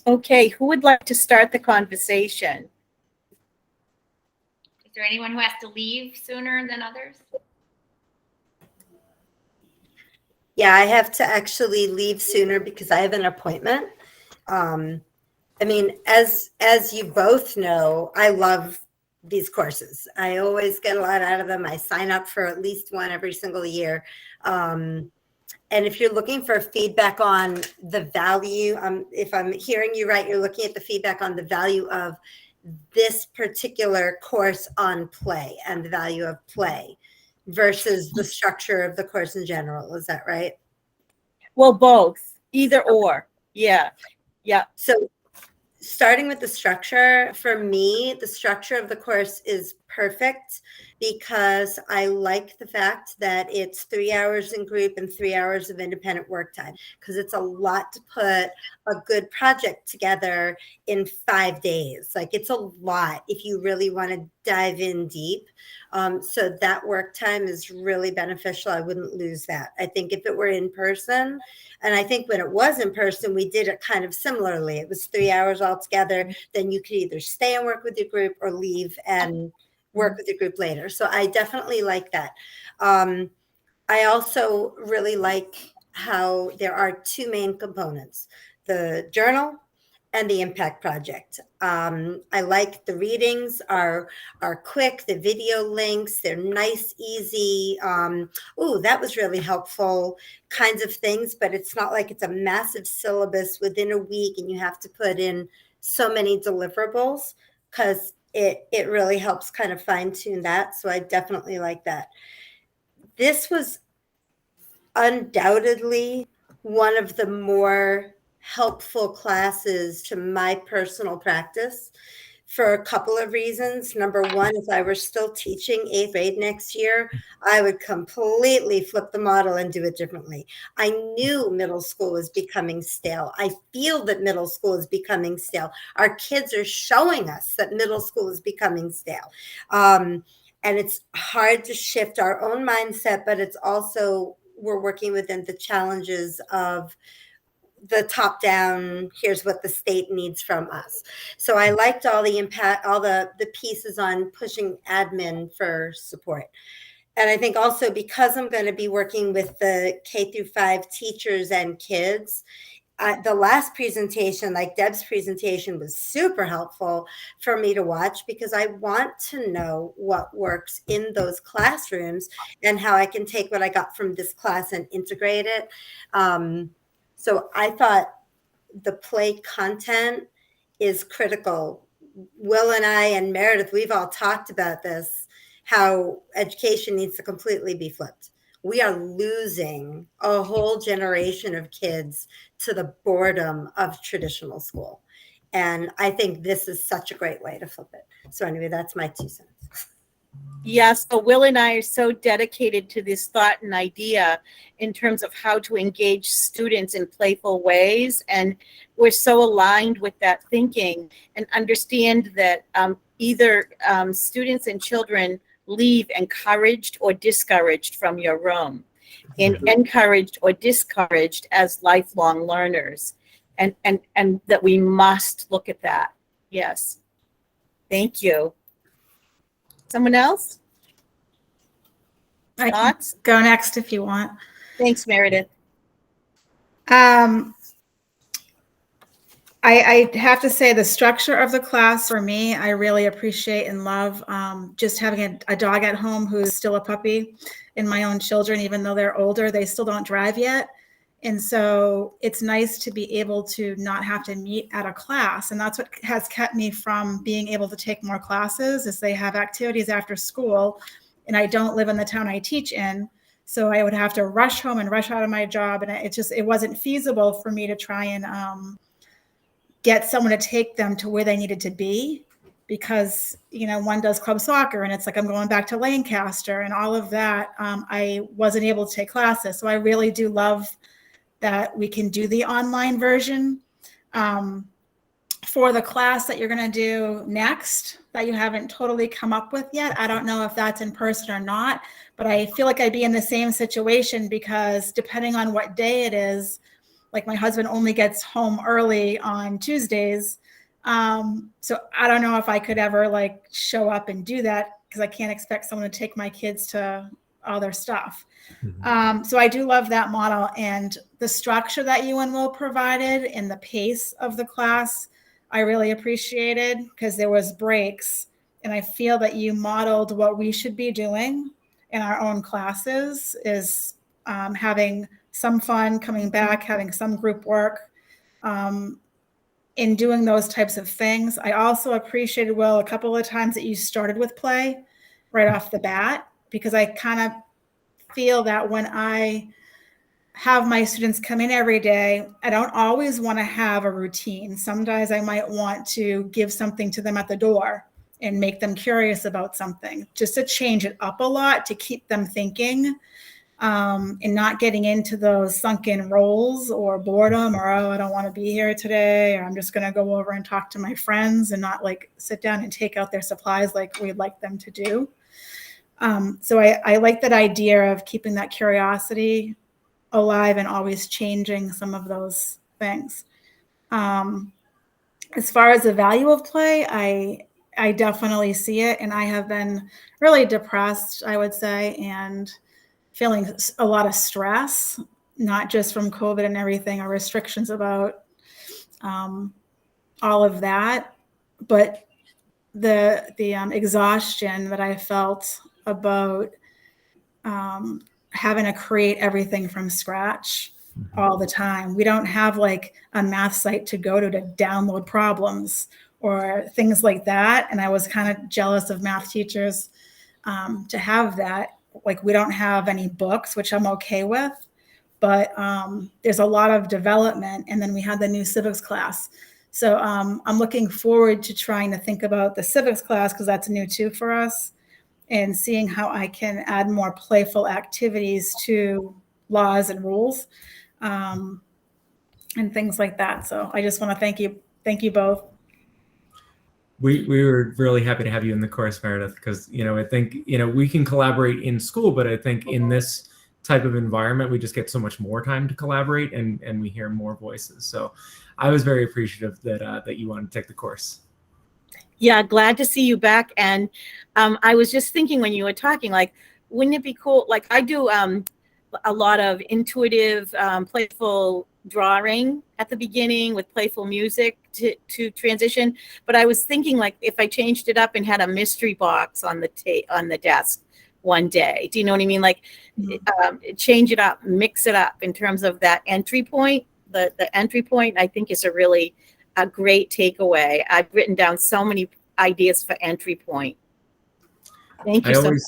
Okay, who would like to start the conversation? Is there anyone who has to leave sooner than others? Yeah, I have to actually leave sooner because I have an appointment. I mean, as you both know, I love these courses. I always get a lot out of them. I sign up for at least one every single year. And if you're looking for feedback on the value, if I'm hearing you right, you're looking at the feedback on the value of this particular course on play and the value of play versus the structure of the course in general. Is that right? Well, both, either or. Yeah. So starting with the structure, for me, the structure of the course is perfect because I like the fact that it's 3 hours in group and 3 hours of independent work time, because it's a lot to put a good project together in 5 days. Like, it's a lot if you really want to dive in deep. So that work time is really beneficial. I wouldn't lose that. I think if it were in person, and I think when it was in person, we did it kind of similarly. It was 3 hours altogether. Then you could either stay and work with your group or leave and work with your group later. So I definitely like that. I also really like how there are two main components: the journal and the impact project. I like the readings are quick, the video links, they're nice, easy. That was really helpful kinds of things, but it's not like it's a massive syllabus within a week and you have to put in so many deliverables, because it really helps kind of fine tune that. So I definitely like that. This was undoubtedly one of the more helpful classes to my personal practice for a couple of reasons. Number one, if I were still teaching 8th grade next year, I would completely flip the model and do it differently. I knew middle school was becoming stale. I feel that middle school is becoming stale. Our kids are showing us that middle school is becoming stale. And it's hard to shift our own mindset, but it's also, we're working within the challenges of the top down, here's what the state needs from us. So I liked all the impact, all the pieces on pushing admin for support. And I think also because I'm going to be working with the K-5 teachers and kids, the last presentation, like Deb's presentation, was super helpful for me to watch, because I want to know what works in those classrooms and how I can take what I got from this class and integrate it. So I thought the play content is critical. Will and I and Meredith, we've all talked about this, how education needs to completely be flipped. We are losing a whole generation of kids to the boredom of traditional school. And I think this is such a great way to flip it. So anyway, that's my 2 cents. Yes, so Will and I are so dedicated to this thought and idea in terms of how to engage students in playful ways. And we're so aligned with that thinking, and understand that either students and children leave encouraged or discouraged from your room, and encouraged or discouraged as lifelong learners. And that we must look at that. Yes. Thank you. Someone else? I can Thoughts? go next if you want. Thanks, Meredith. I have to say the structure of the class for me, I really appreciate and love. Just having a dog at home who's still a puppy, and my own children, even though they're older, they still don't drive yet. And so it's nice to be able to not have to meet at a class. And that's what has kept me from being able to take more classes, is they have activities after school, and I don't live in the town I teach in. So I would have to rush home and rush out of my job. And it wasn't feasible for me to try and get someone to take them to where they needed to be, because, one does club soccer and it's like, I'm going back to Lancaster and all of that. I wasn't able to take classes. So I really do love that we can do the online version. For the class that you're going to do next, that you haven't totally come up with yet, I don't know if that's in person or not, but I feel like I'd be in the same situation, because depending on what day it is, Like my husband only gets home early on Tuesdays. So I don't know if I could ever like show up and do that because I can't expect someone to take my kids to all their stuff. So I do love that model, and the structure that you and Will provided and the pace of the class, I really appreciated because there was breaks, and I feel that you modeled what we should be doing in our own classes is having some fun, coming back, having some group work, in doing those types of things. I also appreciated, Will, a couple of times that you started with play right off the bat, because I kind of feel that when I have my students come in every day, I don't always want to have a routine. Sometimes I might want to give something to them at the door and make them curious about something, just to change it up a lot, to keep them thinking, and not getting into those sunken roles or boredom or, oh, I don't want to be here today, or I'm just going to go over and talk to my friends and not like sit down and take out their supplies like we'd like them to do. So I like that idea of keeping that curiosity alive and always changing some of those things. As far as the value of play, I definitely see it. And I have been really depressed, I would say, and feeling a lot of stress, not just from COVID and everything, or restrictions about all of that, but the exhaustion that I felt about having to create everything from scratch all the time. We don't have like a math site to go to download problems or things like that. And I was kind of jealous of math teachers to have that. Like we don't have any books, which I'm okay with, but there's a lot of development. And then we had the new civics class. So I'm looking forward to trying to think about the civics class, because that's new too for us, and seeing how I can add more playful activities to laws and rules, and things like that. So I just want to thank you both. We were really happy to have you in the course, Meredith, because, I think, we can collaborate in school, but I think in this type of environment, we just get so much more time to collaborate and we hear more voices. So I was very appreciative that you wanted to take the course. Yeah, glad to see you back. And I was just thinking when you were talking, like, wouldn't it be cool? Like I do a lot of intuitive, playful drawing at the beginning with playful music to transition. But I was thinking, like, if I changed it up and had a mystery box on the desk one day, do you know what I mean? Like, change it up, mix it up in terms of that entry point. The entry point, I think, is a great takeaway. I've written down so many ideas for entry point. Thank you so much.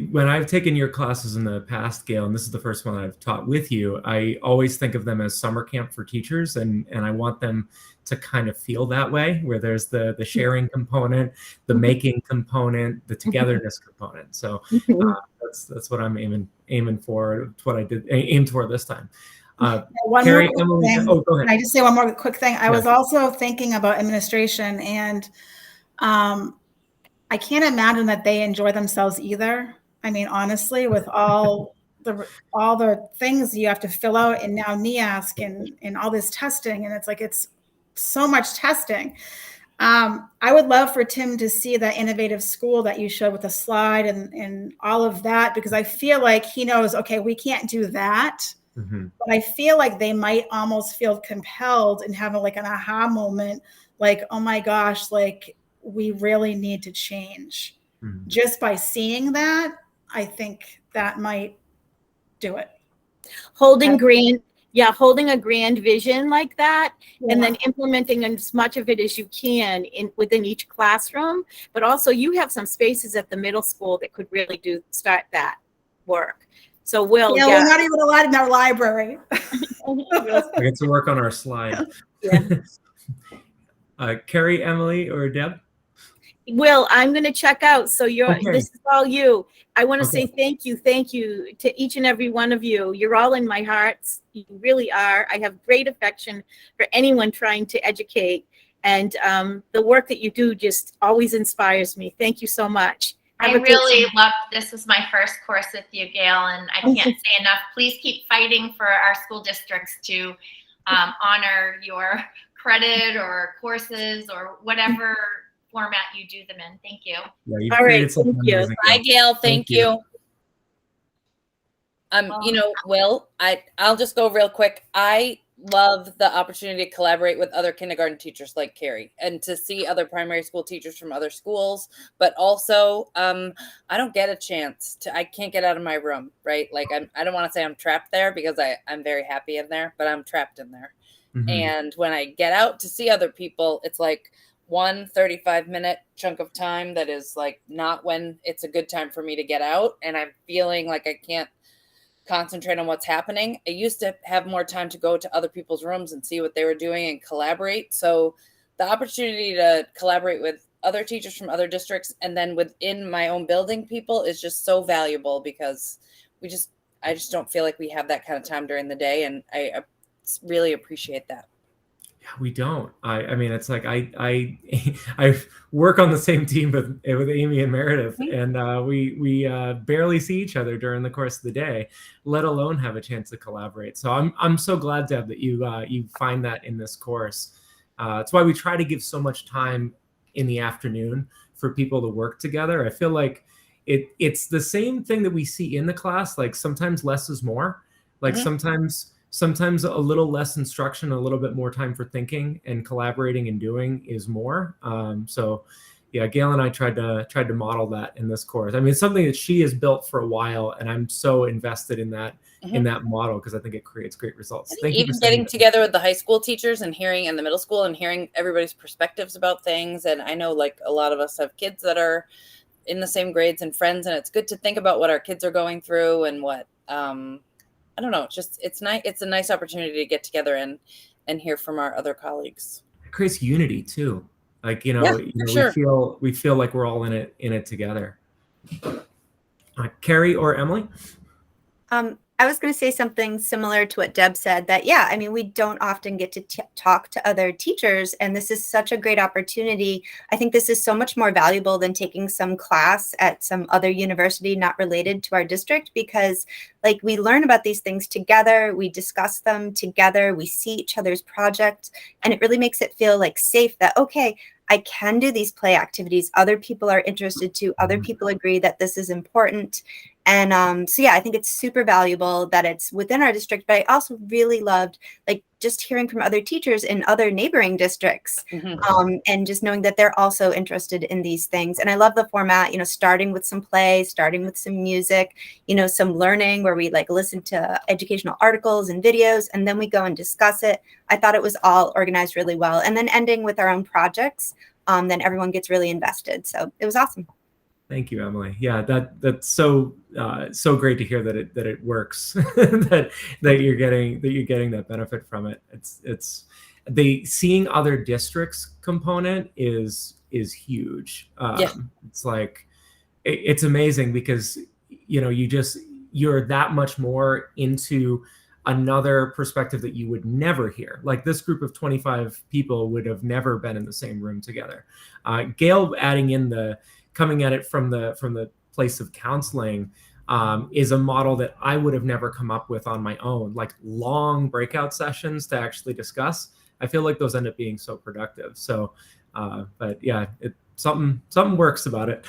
When I've taken your classes in the past, Gail, and this is the first one I've taught with you, I always think of them as summer camp for teachers, and I want them to kind of feel that way, where there's the sharing component, the making component, the togetherness component. So that's what I'm aiming for. It's what I aimed for this time. Kerry, Emily, go ahead. Can I just say one more quick thing? I was also thinking about administration, and I can't imagine that they enjoy themselves either. I mean, honestly, with all the things you have to fill out, and now NEASC and all this testing, and it's so much testing. I would love for Tim to see that innovative school that you showed with the slide and all of that, because I feel like he knows, okay, we can't do that. But I feel like they might almost feel compelled and have like an aha moment, like, oh my gosh, like we really need to change. Just by seeing that, I think that might do it. Holding a grand vision like that, and then implementing as much of it as you can within each classroom. But also, you have some spaces at the middle school that could really start that work. So we're not even allowed in our library. I get to work on our slide. Kerry, Emily, or Deb? Will, I'm going to check out. So this is all you. I want to say thank you to each and every one of you. You're all in my hearts. You really are. I have great affection for anyone trying to educate. And the work that you do just always inspires me. Thank you so much. I really loved, this was my first course with you, Gail, and I can't say enough. Please keep fighting for our school districts to honor your credit or courses or whatever format you do them in. Thank you. Yeah, you've All created right, something thank you. amazing. Bye, Gail. Thank you. Well, You know, Will, I'll just go real quick. I love the opportunity to collaborate with other kindergarten teachers like Kerry and to see other primary school teachers from other schools, but also I don't get a chance to, I can't get out of my room, right? Like I don't want to say I'm trapped there because I'm very happy in there, but I'm trapped in there. Mhm. And when I get out to see other people, it's like 35-minute chunk of time that is like not when it's a good time for me to get out. And I'm feeling like I can't concentrate on what's happening. I used to have more time to go to other people's rooms and see what they were doing and collaborate. So the opportunity to collaborate with other teachers from other districts and then within my own building people is just so valuable because I just don't feel like we have that kind of time during the day. And I really appreciate that. Yeah, we don't. I mean, it's like I work on the same team with Amy and Meredith, and we barely see each other during the course of the day, let alone have a chance to collaborate. So I'm so glad, Deb, that you find that in this course. It's why we try to give so much time in the afternoon for people to work together. I feel like it's the same thing that we see in the class. Like sometimes less is more. Like sometimes a little less instruction, a little bit more time for thinking and collaborating and doing is more. So yeah, Gail and I tried to model that in this course. I mean, it's something that she has built for a while, and I'm so invested in that model because I think it creates great results. Thank you for Even saying getting that. together with the high school teachers and hearing, and the middle school, and hearing everybody's perspectives about things. And I know like a lot of us have kids that are in the same grades and friends, and it's good to think about what our kids are going through and what, I don't know, it's nice. It's a nice opportunity to get together and hear from our other colleagues. It creates unity too. Like, Sure. we feel like we're all in it together. Kerry or Emily? I was going to say something similar to what Deb said, that, yeah, I mean, we don't often get to talk to other teachers, and this is such a great opportunity. I think this is so much more valuable than taking some class at some other university not related to our district, because like we learn about these things together, we discuss them together, we see each other's projects, and it really makes it feel like safe that, okay, I can do these play activities. Other people are interested too. Other people agree that this is important. And so, yeah, I think it's super valuable that it's within our district, but I also really loved like just hearing from other teachers in other neighboring districts and just knowing that they're also interested in these things. And I love the format, starting with some play, starting with some music, some learning where we like listen to educational articles and videos, and then we go and discuss it. I thought it was all organized really well. And then ending with our own projects, then everyone gets really invested. So it was awesome. Thank you, Emily. Yeah, that's so great to hear that it works, that you're getting that benefit from it. It's the seeing other districts component is huge. It's like it's amazing because you're that much more into another perspective that you would never hear. Like this group of 25 people would have never been in the same room together. Gail adding in coming at it from the place of counseling is a model that I would have never come up with on my own, like long breakout sessions to actually discuss. I feel like those end up being so productive. So, but yeah, something works about it.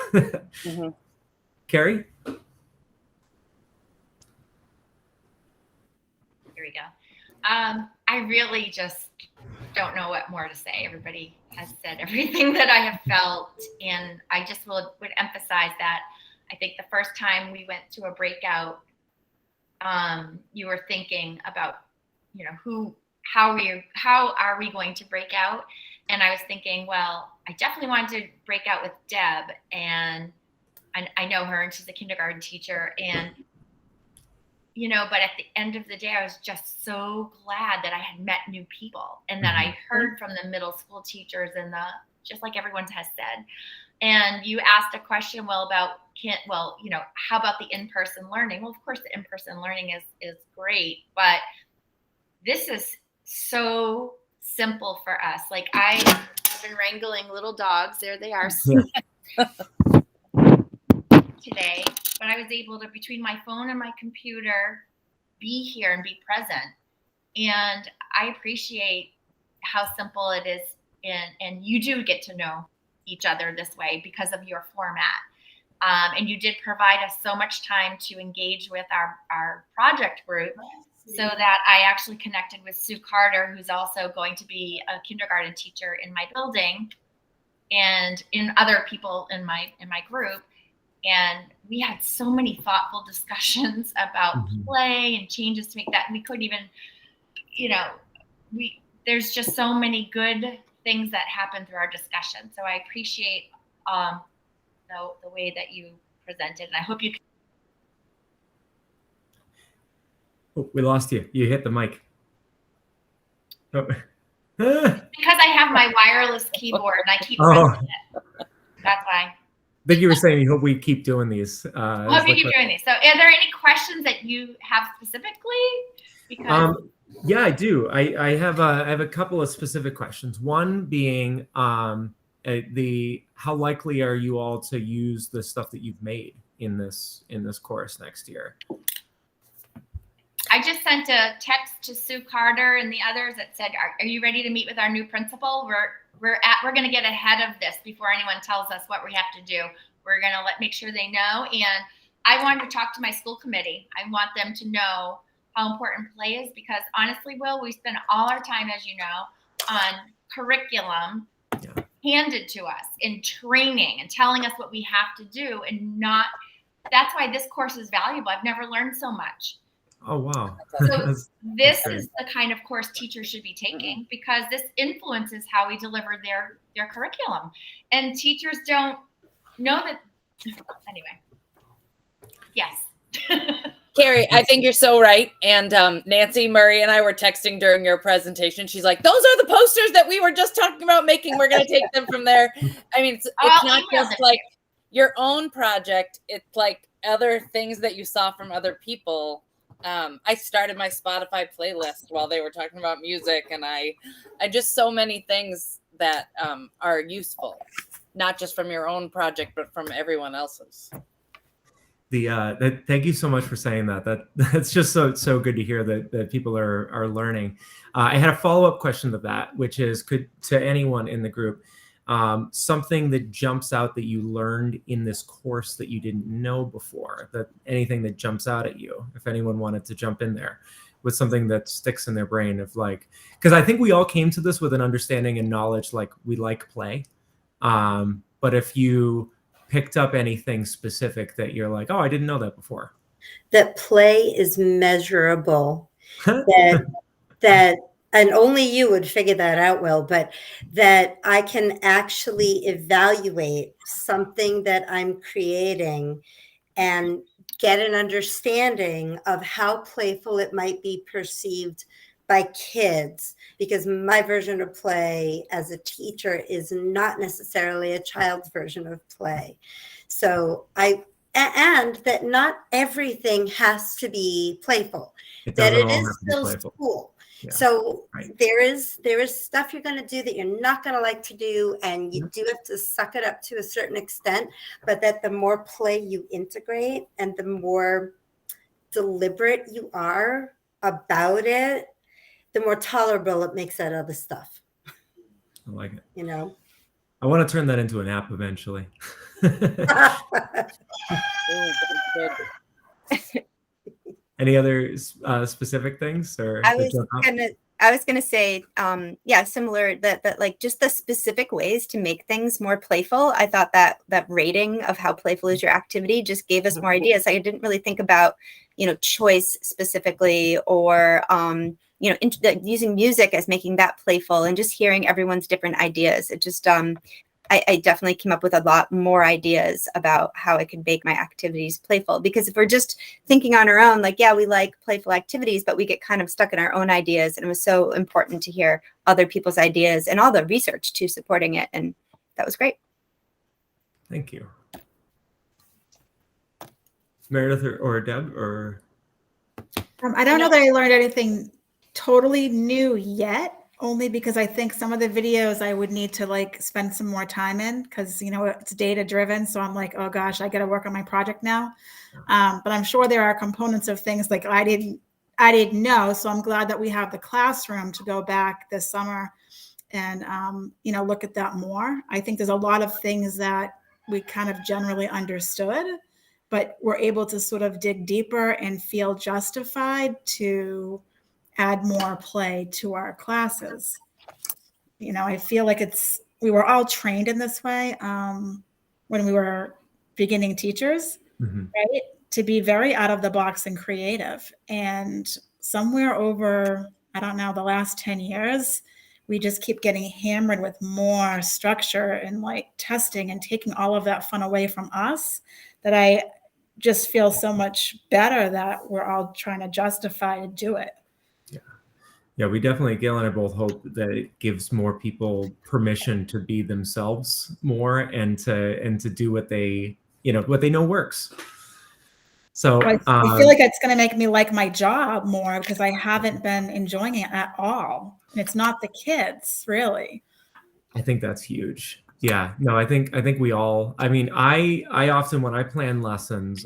Kerry? Here we go. I really just don't know what more to say. Everybody has said everything that I have felt, and I just would emphasize that I think the first time we went to a breakout, you were thinking about, how are we going to break out? And I was thinking, well, I definitely wanted to break out with Deb, and I know her, and she's a kindergarten teacher, and but at the end of the day, I was just so glad that I had met new people and that I heard from the middle school teachers and just like everyone has said. And you asked a question, well, how about the in-person learning? Well, of course, the in-person learning is great, but this is so simple for us. Like I have been wrangling little dogs. There they are. today, but I was able to, between my phone and my computer, be here and be present. And I appreciate how simple it is. And you do get to know each other this way because of your format. And you did provide us so much time to engage with our project group, so that I actually connected with Sue Carter, who's also going to be a kindergarten teacher in my building, and in other people in my group. And we had so many thoughtful discussions about play and changes to make that. And we couldn't even, there's just so many good things that happen through our discussion. So I appreciate the way that you presented, and I hope you can. Oh, we lost you. You hit the mic. Oh. Because I have my wireless keyboard and I keep pressing it. That's why. I think you were saying you hope we keep doing these. I hope you keep doing these. So are there any questions that you have specifically? Because yeah, I do. I have a couple of specific questions. One being how likely are you all to use the stuff that you've made in this course next year? I just sent a text to Sue Carter and the others that said, "Are you ready to meet with our new principal? We're going to get ahead of this before anyone tells us what we have to do. We're going to make sure they know." And I wanted to talk to my school committee. I want them to know how important play is, because honestly, Will, we spend all our time, as you know, on curriculum handed to us in training and telling us what we have to do, and that's why this course is valuable. I've never learned so much. Oh, wow. So this is the kind of course teachers should be taking, because this influences how we deliver their curriculum. And teachers don't know that. Anyway, yes. Kerry, I think you're so right. And Nancy Murray and I were texting during your presentation. She's like, "Those are the posters that we were just talking about making. We're going to take them from there." I mean, it's not just like your own project. It's like other things that you saw from other people. I started my Spotify playlist while they were talking about music, and I just so many things that are useful, not just from your own project, but from everyone else's. Thank you so much for saying that. That's just so good to hear that people are learning. I had a follow-up question to that, which is, to anyone in the group, something that jumps out that you learned in this course that you didn't know before, anything that jumps out at you, if anyone wanted to jump in there with something that sticks in their brain of because I think we all came to this with an understanding and knowledge, we like play. But if you picked up anything specific that you're like, "Oh, I didn't know that before." That play is measurable. that and only you would figure that out, Will, but that I can actually evaluate something that I'm creating and get an understanding of how playful it might be perceived by kids, because my version of play as a teacher is not necessarily a child's version of play. So and that not everything has to be playful, that it is still school. Yeah. So there is stuff you're going to do that you're not going to like to do, and you do have to suck it up to a certain extent, but that the more play you integrate and the more deliberate you are about it, the more tolerable it makes that other stuff. I like it. You know? I want to turn that into an app eventually. Any other specific things? Or I was gonna say, similar that like just the specific ways to make things more playful. I thought that rating of how playful is your activity just gave us more ideas. I didn't really think about, choice specifically, or using music as making that playful, and just hearing everyone's different ideas. It just I definitely came up with a lot more ideas about how I could make my activities playful, because if we're just thinking on our own, we like playful activities, but we get kind of stuck in our own ideas. And it was so important to hear other people's ideas and all the research too supporting it. And that was great. Thank you. Meredith or Deb, or? I don't know that I learned anything totally new yet. only because I think some of the videos I would need to like spend some more time in, because it's data driven. So I'm like, oh gosh, I got to work on my project now. But I'm sure there are components of things like I didn't know. So I'm glad that we have the classroom to go back this summer and look at that more. I think there's a lot of things that we kind of generally understood, but we're able to sort of dig deeper and feel justified to add more play to our classes. I feel like we were all trained in this way when we were beginning teachers, right? To be very out of the box and creative. And somewhere over, I don't know, the last 10 years, we just keep getting hammered with more structure and like testing and taking all of that fun away from us, that I just feel so much better that we're all trying to justify to do it. Yeah, we definitely, Gail and I both hope that it gives more people permission to be themselves more and to do what they know works. So I feel like it's going to make me like my job more because I haven't been enjoying it at all. And it's not the kids, really. I think that's huge. Yeah, no, I think we all, I often, when I plan lessons,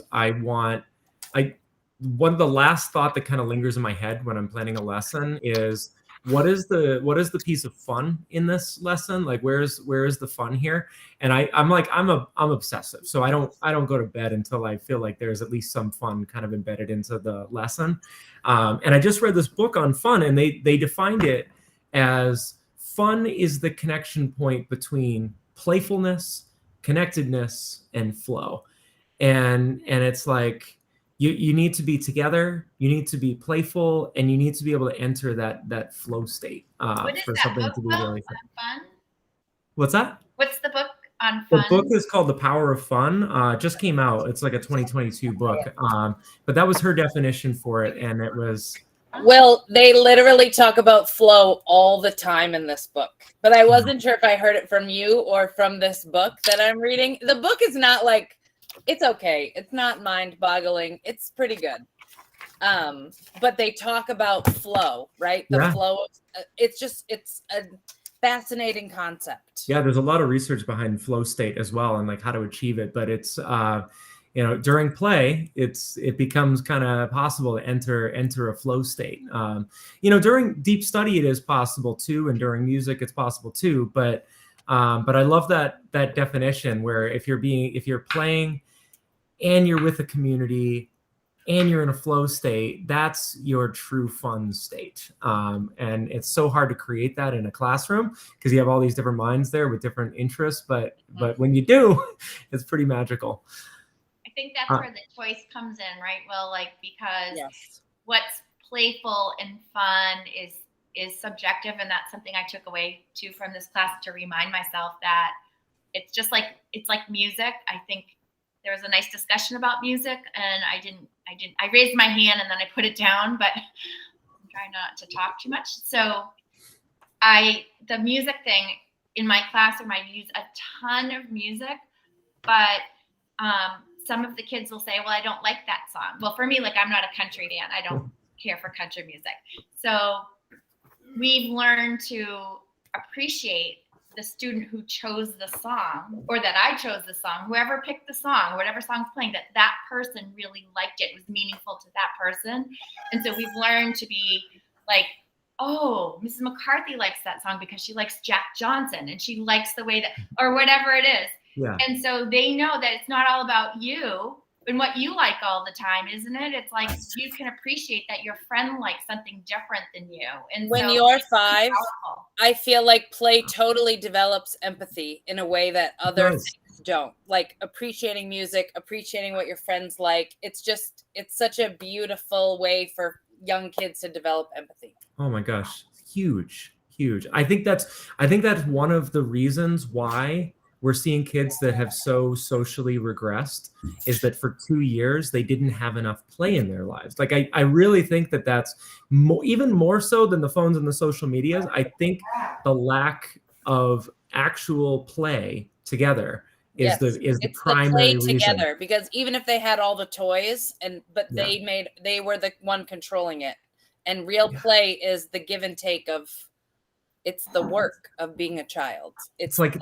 one of the last thought that kind of lingers in my head when I'm planning a lesson is, what is the piece of fun in this lesson? Like, where is the fun here? And I'm obsessive. So I don't go to bed until I feel like there's at least some fun kind of embedded into the lesson. And I just read this book on fun, and they defined it as fun is the connection point between playfulness, connectedness, and flow. And it's like, you need to be together, you need to be playful, and you need to be able to enter that flow state for something to be really fun. What's that? What's the book on fun? The book is called The Power of Fun. Just came out. It's like a 2022 book. But that was her definition for it, and it was. Well, they literally talk about flow all the time in this book, but I wasn't sure if I heard it from you or from this book that I'm reading. The book is not like, it's okay. It's not mind-boggling. It's pretty good. But they talk about flow, right? The flow. It's a fascinating concept. Yeah, there's a lot of research behind flow state as well, and like how to achieve it. But it's during play, it becomes kind of possible to enter a flow state. During deep study, it is possible too, and during music, it's possible too. But I love that definition where if you're playing and you're with a community and you're in a flow state, that's your true fun state. And it's so hard to create that in a classroom because you have all these different minds there with different interests. But when you do, it's pretty magical. I think that's where the choice comes in, right? Well, because what's playful and fun is subjective, and that's something I took away too from this class, to remind myself that it's like music. I think there was a nice discussion about music, and I raised my hand and then I put it down, but I'm trying not to talk too much. So the music thing in my classroom, I use a ton of music, but some of the kids will say, well, I don't like that song. Well, for me, I'm not a country fan. I don't care for country music. So we've learned to appreciate the student who chose the song, or that I chose the song, whoever picked the song, whatever song's playing, that person really liked it. It was meaningful to that person. And so we've learned to be like, oh, Mrs. McCarthy likes that song because she likes Jack Johnson and she likes the way that, or whatever it is. Yeah. And so they know that it's not all about you and what you like all the time, isn't it? It's like you can appreciate that your friend likes something different than you. And when so you're 5, powerful. I feel like play totally develops empathy in a way that other things don't. Like appreciating music, appreciating what your friends like. It's such a beautiful way for young kids to develop empathy. Oh my gosh, huge. I think that's one of the reasons why we're seeing kids that have so socially regressed, is that for 2 years, they didn't have enough play in their lives. Like, I really think that's even more so than the phones and the social medias. I think the lack of actual play together is the primary reason. Together, because even if they had all the toys they were the one controlling it. And real play is the give and take of It's the work of being a child. It's like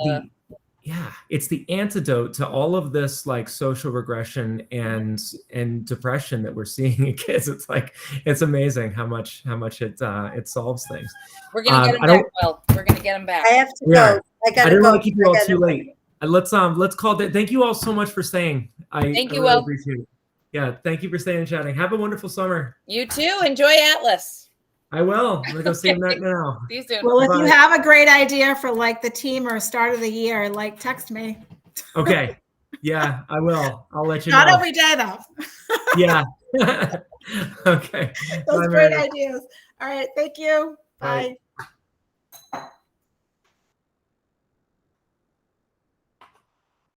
it's the antidote to all of this like social regression and depression that we're seeing in kids. It's like, it's amazing how much it solves things. We're gonna get them back. Well, we're gonna get them back. I have to go. I gotta didn't go. want to keep you all too late. Let's call it. Thank you all so much for staying. Thank you, really Will. appreciate it. Yeah, thank you for staying and chatting. Have a wonderful summer. You too. Enjoy Atlas. I will. I'm gonna go see him right now. See you soon. Well, if you Bye. have a great idea for like the team or start of the year, like text me. Okay. Yeah, I will. I'll let you Not know. every day though. Yeah. Okay. Those Bye, great Meredith. ideas. All right. Thank you. Bye. Bye.